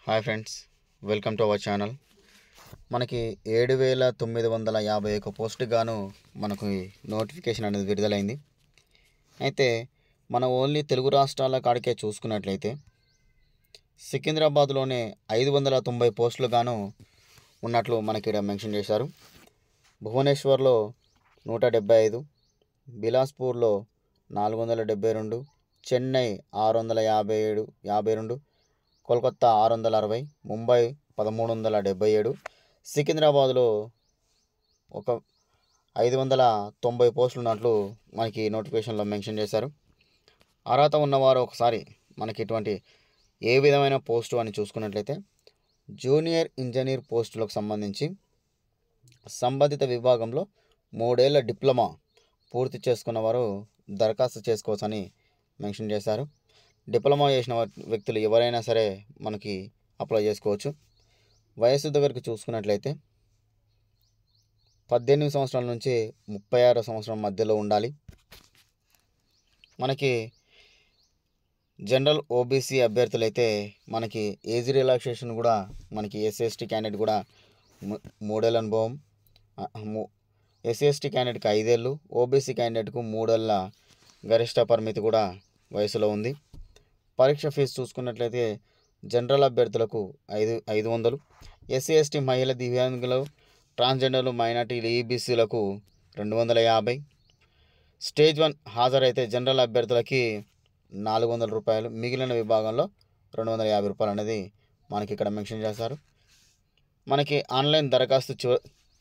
Hi friends, welcome to our channel. మనకి 7,951 post గాను మనకు నోటిఫికేషన్ అనేది విడుదలైంది. అయితే మన ఓన్లీ తెలుగు రాష్ట్రాల కాడికే చూసుకున్నట్లయితే సికింద్రాబాద్లోనే 590 పోస్టులు గాను ఉన్నట్లు మనకి ఇక్కడ మెన్షన్ చేశారు. భువనేశ్వర్లో 175, బిలాస్పూర్లో 472, చెన్నై 652, కోల్కతా 660, ముంబై 1377, సికింద్రాబాద్లో ఒక 590 పోస్టులు ఉన్నట్లు మనకి నోటిఫికేషన్లో మెన్షన్ చేశారు. అర్హత ఉన్నవారు ఒకసారి మనకి ఇటువంటి ఏ విధమైన పోస్టు అని చూసుకున్నట్లయితే జూనియర్ ఇంజనీర్ పోస్టులకు సంబంధించి సంబంధిత విభాగంలో 3 ఏళ్ల డిప్లొమా పూర్తి చేసుకున్నవారు దరఖాస్తు చేసుకోవచ్చని మెన్షన్ చేశారు. డిప్లొమా చేసిన వ్యక్తులు ఎవరైనా సరే మనకి అప్లై చేసుకోవచ్చు. వయస్సు దగ్గరికి చూసుకున్నట్లయితే 18 సంవత్సరాల నుంచి 36 సంవత్సరం మధ్యలో ఉండాలి. మనకి జనరల్ ఓబీసీ అభ్యర్థులైతే మనకి ఏజ్ రిలాక్సేషన్ కూడా మనకి ఎస్సీ/ఎస్టీ క్యాండిడేట్ కూడా 3 ఏళ్ళ అనుభవం, ఎస్సీ/ఎస్టీ క్యాండిడేట్కి 5 ఏళ్ళు, ఓబీసీ క్యాండిడేట్కు 3 ఏళ్ళ గరిష్ట పరిమితి కూడా వయసులో ఉంది. పరీక్ష ఫీజు చూసుకున్నట్లయితే జనరల్ అభ్యర్థులకు 500, ఎస్సీ/ఎస్టీ మహిళ, దివ్యాంగులు, ట్రాన్స్జెండర్లు, మైనార్టీలు, ఈబీసీలకు 250. స్టేజ్ 1 హాజరైతే జనరల్ అభ్యర్థులకి 400 రూపాయలు, మిగిలిన విభాగంలో 250 రూపాయలు అనేది మనకి ఇక్కడ మెన్షన్ చేశారు. మనకి ఆన్లైన్ దరఖాస్తు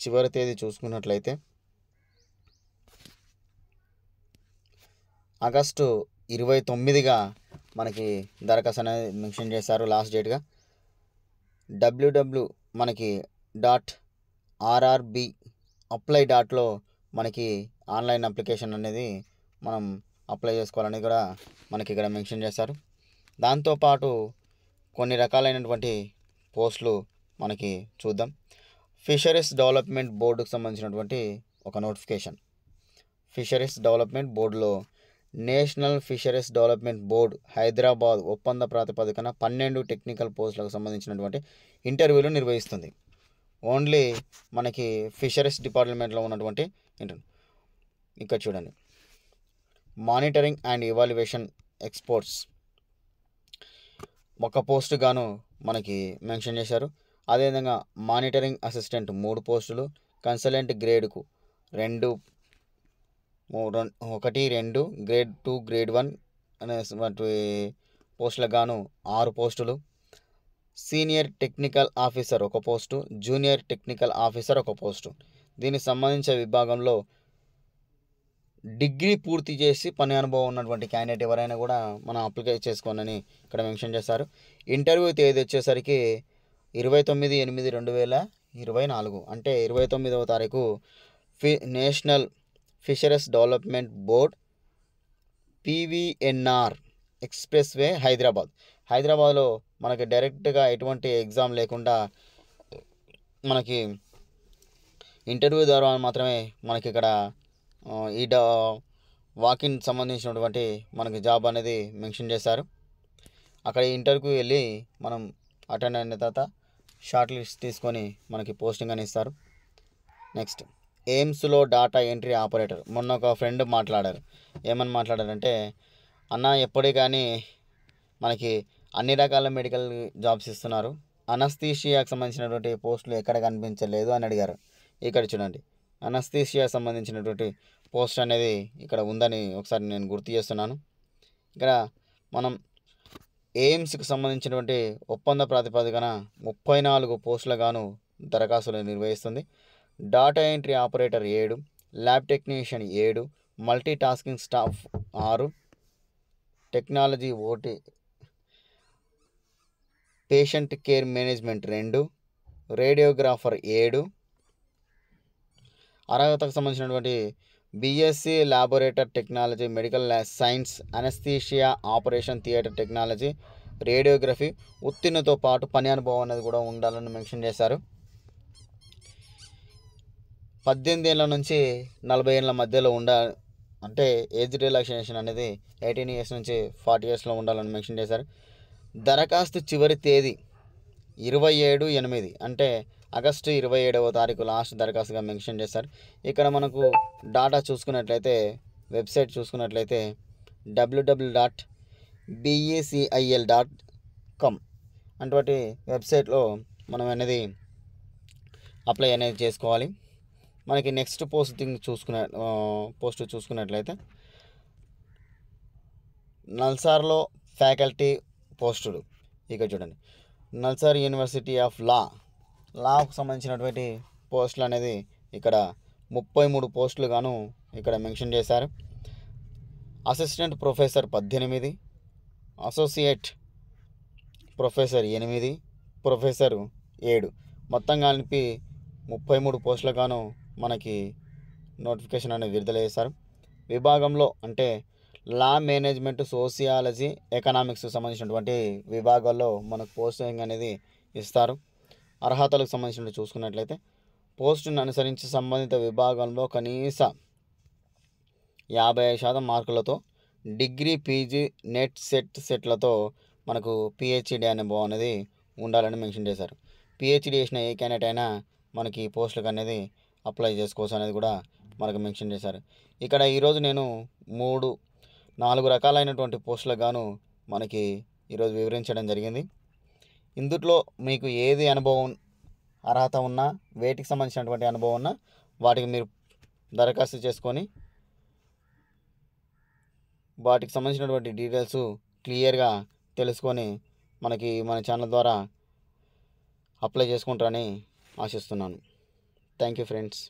చివరి తేదీ చూసుకున్నట్లయితే ఆగస్టు 29గా మనకి దరఖాస్తు అనేది మెన్షన్ చేశారు లాస్ట్ డేట్గా. www మనకి .rrbapply.లో మనకి ఆన్లైన్ అప్లికేషన్ అనేది మనం అప్లై చేసుకోవాలని కూడా మనకి ఇక్కడ మెన్షన్ చేశారు. దాంతోపాటు కొన్ని రకాలైనటువంటి పోస్టులు మనకి చూద్దాం. ఫిషరీస్ డెవలప్మెంట్ బోర్డుకు సంబంధించినటువంటి ఒక నోటిఫికేషన్. ఫిషరీస్ డెవలప్మెంట్ బోర్డులో national fisheries development board Hyderabad ఒప్పంద ప్రాతిపదికన 12 టెక్నికల్ పోస్టులకు సంబంధించినటువంటి ఇంటర్వ్యూలు నిర్వహిస్తుంది. ఓన్లీ మనకి ఫిషరీస్ డిపార్ట్మెంట్లో ఉన్నటువంటి ఇక్కడ చూడండి, మానిటరింగ్ అండ్ ఇవాల్యుయేషన్ ఎక్స్పోర్ట్స్ ఒక పోస్టు గాను మనకి మెన్షన్ చేశారు. అదేవిధంగా మానిటరింగ్ అసిస్టెంట్ 3 పోస్టులు, కన్సల్టెంట్ గ్రేడ్కు 1, 2, గ్రేడ్ 2, గ్రేడ్ 1 అనే పోస్టులకు గాను 6 పోస్టులు, senior technical officer 1 post, junior technical officer 1 post. దీనికి సంబంధించిన విభాగంలో డిగ్రీ పూర్తి చేసి పని అనుభవం ఉన్నటువంటి క్యాండిడేట్ ఎవరైనా కూడా మనం అప్లై చేసుకోనని ఇక్కడ మెన్షన్ చేశారు. ఇంటర్వ్యూ తేదీ వచ్చేసరికి 29/8/2024 అంటే 29వ తారీఖు national fisheries development board PVNR express way హైదరాబాద్లో మనకి డైరెక్ట్గా ఎటువంటి ఎగ్జామ్ లేకుండా మనకి ఇంటర్వ్యూ ద్వారా మాత్రమే మనకి ఇక్కడ ఈ వాకిన్ సంబంధించినటువంటి మనకి జాబ్ అనేది మెన్షన్ చేశారు. అక్కడ ఇంటర్వ్యూకి వెళ్ళి మనం అటెండ్ అయిన తర్వాత షార్ట్ లిస్ట్ తీసుకొని మనకి పోస్టింగ్ అని ఇస్తారు. నెక్స్ట్ ఎయిమ్స్లో డాటా ఎంట్రీ ఆపరేటర్. మొన్న ఒక ఫ్రెండ్ మాట్లాడారు. ఏమని మాట్లాడారంటే, అన్న ఎప్పుడే కానీ మనకి అన్ని రకాల మెడికల్ జాబ్స్ ఇస్తున్నారు, అనస్థీషియాకి సంబంధించినటువంటి పోస్టులు ఎక్కడ కనిపించలేదు అని అడిగారు. ఇక్కడ చూడండి, అనస్థీషియాకి సంబంధించినటువంటి పోస్ట్ అనేది ఇక్కడ ఉందని ఒకసారి నేను గుర్తు చేస్తున్నాను. ఇక్కడ మనం ఎయిమ్స్కి సంబంధించినటువంటి ఒప్పంద ప్రాతిపదికన 34 పోస్టుల గాను దరఖాస్తులు నిర్వహిస్తుంది. Data entry operator 7, lab technician 7, multi tasking staff 6, technology OT patient care management 2, radiographer 7. అర్హతకు సంబంధించినటువంటి BSc laboratory technology, medical science, anaesthesia, operation theatre technology, radiography ఉత్తీర్ణతో పాటు పని అనుభవం అనేది కూడా ఉండాలని మెన్షన్ చేశారు. 18 ఏళ్ళ నుంచి 40 ఏళ్ళ మధ్యలో అంటే ఏజ్ రిలాక్సేషన్ అనేది 18 ఇయర్స్ నుంచి 40 ఇయర్స్లో ఉండాలని మెన్షన్ చేశారు. దరఖాస్తు చివరి తేదీ 27/8 అంటే ఆగస్టు 27వ తారీఖు లాస్ట్ దరఖాస్తుగా మెన్షన్ చేశారు. ఇక్కడ మనకు డాటా చూసుకున్నట్లయితే, వెబ్సైట్ చూసుకున్నట్లయితే www.becil.com అటువంటి వెబ్సైట్లో మనం అనేది అప్లై అనేది చేసుకోవాలి. మనకి నెక్స్ట్ పోస్ట్ చూసుకున్నట్లయితే నల్సార్లో ఫ్యాకల్టీ పోస్టులు. ఇక చూడండి, నల్సార్ యూనివర్సిటీ ఆఫ్ లాకు సంబంధించినటువంటి పోస్టులు అనేది ఇక్కడ 33 పోస్టులు గాను ఇక్కడ మెన్షన్ చేశారు. Assistant professor 18, associate professor 8, professor 7, మొత్తం కలిపి 33 పోస్టులు గాను మనకి నోటిఫికేషన్ అనేది విడుదల చేశారు. విభాగంలో అంటే లా, మేనేజ్మెంట్, సోషియాలజీ, ఎకనామిక్స్ సంబంధించినటువంటి విభాగాల్లో మనకు పోస్టింగ్ అనేది ఇస్తారు. అర్హతలకు సంబంధించినట్టు చూసుకున్నట్లయితే పోస్టును అనుసరించి సంబంధిత విభాగంలో కనీస 55% మార్కులతో డిగ్రీ, పీజీ, నెట్, సెట్లతో మనకు పిహెచ్డి అనుభవం అనేది ఉండాలని మెన్షన్ చేశారు. పిహెచ్డి చేసిన ఏ క్యాండిడేట్ అయినా మనకి పోస్టులకు అనేది అప్లై చేసుకోవచ్చు అనేది కూడా మనకు మెన్షన్ చేశారు. ఇక్కడ ఈరోజు నేను 4 రకాలైనటువంటి పోస్టులకు గాను మనకి ఈరోజు వివరించడం జరిగింది. ఇందులో మీకు ఏది అర్హత ఉన్నా, వేటికి సంబంధించినటువంటి అనుభవం ఉన్నా వాటికి మీరు దరఖాస్తు చేసుకొని వాటికి సంబంధించినటువంటి డీటెయిల్స్ క్లియర్గా తెలుసుకొని మనకి మన ఛానల్ ద్వారా అప్లై చేసుకుంటారని ఆశిస్తున్నాను. Thank you friends.